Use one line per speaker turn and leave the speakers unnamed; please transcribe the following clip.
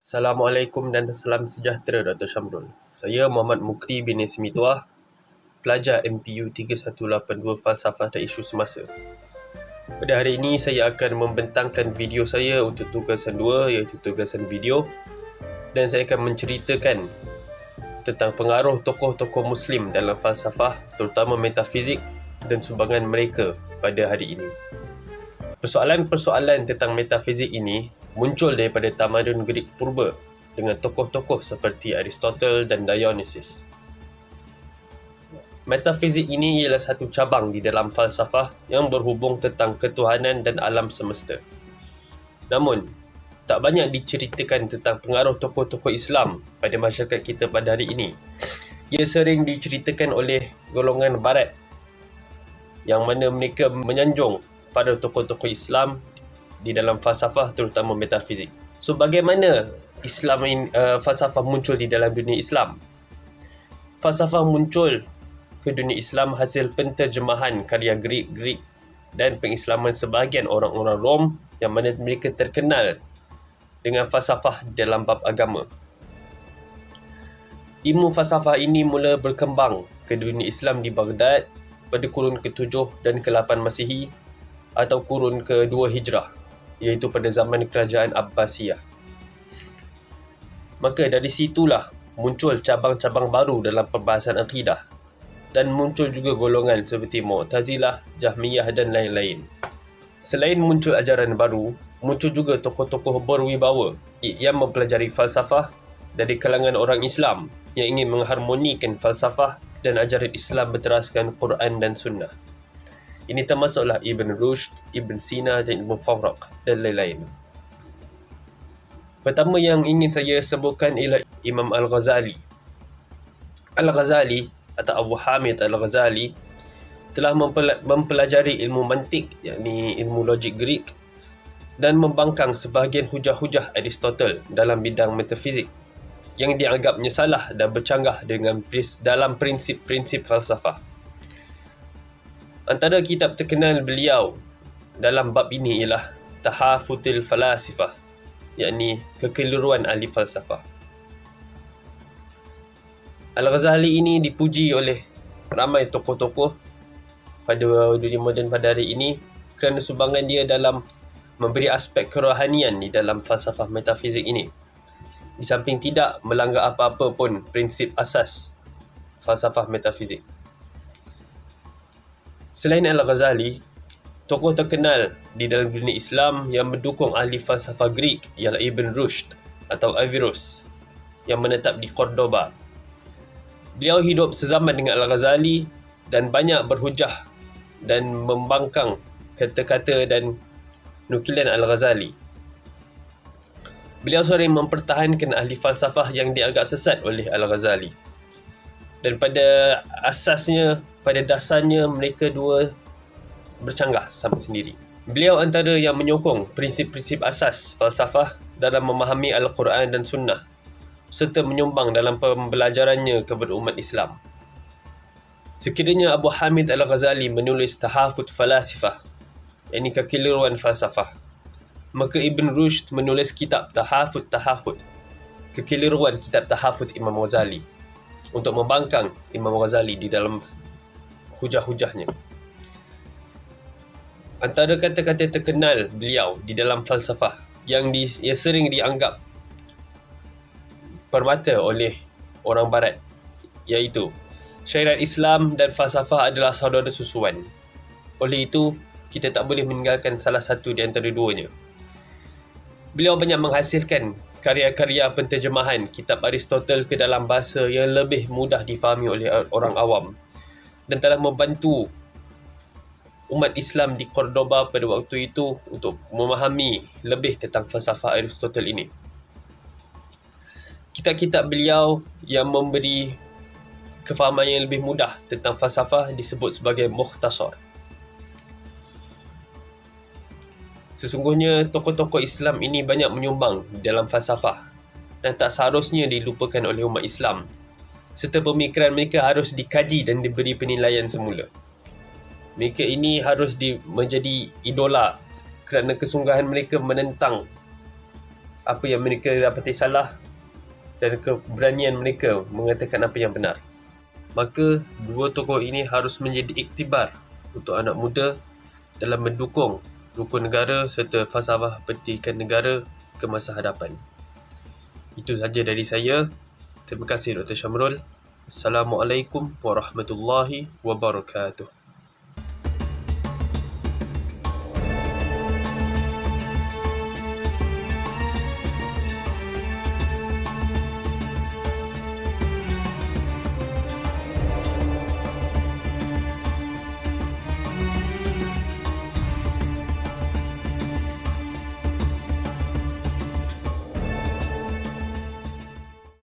Assalamualaikum dan salam sejahtera Dr. Syamrul. Saya Muhammad Mukri bin Ismi Tuah, pelajar MPU 3182 Falsafah dan Isu Semasa. Pada hari ini saya akan membentangkan video saya untuk tugasan 2 iaitu tugasan video, dan saya akan menceritakan tentang pengaruh tokoh-tokoh Muslim dalam falsafah, terutama metafizik dan sumbangan mereka pada hari ini. Persoalan-persoalan tentang metafizik ini muncul daripada tamadun Greek purba dengan tokoh-tokoh seperti Aristotle dan Dionysius. Metafizik ini ialah satu cabang di dalam falsafah yang berhubung tentang ketuhanan dan alam semesta. Namun, tak banyak diceritakan tentang pengaruh tokoh-tokoh Islam pada masyarakat kita pada hari ini. Ia sering diceritakan oleh golongan barat yang mana mereka menyanjung pada tokoh-tokoh Islam di dalam falsafah, terutama metafizik. So, bagaimana falsafah muncul di dalam dunia Islam? Falsafah muncul ke dunia Islam hasil penterjemahan karya Greek dan pengislaman sebahagian orang-orang Rom yang mana mereka terkenal dengan falsafah dalam bab agama. Ilmu falsafah ini mula berkembang ke dunia Islam di Baghdad pada kurun ke-7 dan ke-8 Masihi atau kurun ke-2 Hijrah, iaitu pada zaman kerajaan Abbasiyah. Maka dari situlah muncul cabang-cabang baru dalam perbahasan akidah, dan muncul juga golongan seperti Mu'tazilah, Jahmiyah dan lain-lain. Selain muncul ajaran baru, muncul juga tokoh-tokoh berwibawa yang mempelajari falsafah dari kalangan orang Islam yang ingin mengharmonikan falsafah dan ajaran Islam berteraskan Quran dan Sunnah. Ini termasuklah Ibn Rushd, Ibn Sina dan Ibn Farraq dan lain-lain. Pertama yang ingin saya sebutkan ialah Imam Al-Ghazali. Al-Ghazali atau Abu Hamid Al-Ghazali telah mempelajari ilmu mantik, yakni ilmu logik Greek, dan membangkang sebahagian hujah-hujah Aristotle dalam bidang metafizik yang dianggapnya salah dan bercanggah dalam prinsip-prinsip falsafah. Antara kitab terkenal beliau dalam bab ini ialah Tahafutul Falasifah, yakni kekeliruan ahli falsafah. Al-Ghazali ini dipuji oleh ramai tokoh-tokoh pada dunia moden pada hari ini kerana sumbangan dia dalam memberi aspek kerohanian di dalam falsafah metafizik ini, di samping tidak melanggar apa-apa pun prinsip asas falsafah metafizik. Selain Al-Ghazali, tokoh terkenal di dalam dunia Islam yang mendukung ahli falsafah Greek ialah Ibn Rushd atau Averroes yang menetap di Cordoba. Beliau hidup sezaman dengan Al-Ghazali dan banyak berhujah dan membangkang kata-kata dan nukilan Al-Ghazali. Beliau sering mempertahankan ahli falsafah yang dianggap sesat oleh Al-Ghazali. Dan pada dasarnya mereka dua bercanggah sama sendiri. Beliau antara yang menyokong prinsip-prinsip asas falsafah dalam memahami Al-Quran dan Sunnah, serta menyumbang dalam pembelajarannya kepada umat Islam. Sekiranya Abu Hamid Al-Ghazali menulis Tahafut Falasifah, yakni kekeliruan falsafah, maka Ibn Rushd menulis kitab Tahafut, kekeliruan kitab Tahafut Imam Ghazali, untuk membangkang Imam Ghazali di dalam hujah-hujahnya. Antara kata-kata terkenal beliau di dalam falsafah yang sering dianggap permata oleh orang barat, iaitu syariat Islam dan falsafah adalah saudara susuan. Oleh itu, kita tak boleh meninggalkan salah satu di antara duanya. Beliau banyak menghasilkan karya-karya penterjemahan kitab Aristotle ke dalam bahasa yang lebih mudah difahami oleh orang awam, dan telah membantu umat Islam di Cordoba pada waktu itu untuk memahami lebih tentang falsafah Aristotle ini. Kitab-kitab beliau yang memberi kefahaman yang lebih mudah tentang falsafah disebut sebagai Mukhtasar. Sesungguhnya tokoh-tokoh Islam ini banyak menyumbang dalam falsafah dan tak seharusnya dilupakan oleh umat Islam, serta pemikiran mereka harus dikaji dan diberi penilaian semula. Mereka ini harus menjadi idola kerana kesungguhan mereka menentang apa yang mereka dapati salah dan keberanian mereka mengatakan apa yang benar. Maka dua tokoh ini harus menjadi iktibar untuk anak muda dalam mendukung rukun negara serta falsafah pendidikan negara ke masa hadapan. Itu sahaja dari saya. Terima kasih Dr. Syamrul. Assalamualaikum warahmatullahi wabarakatuh.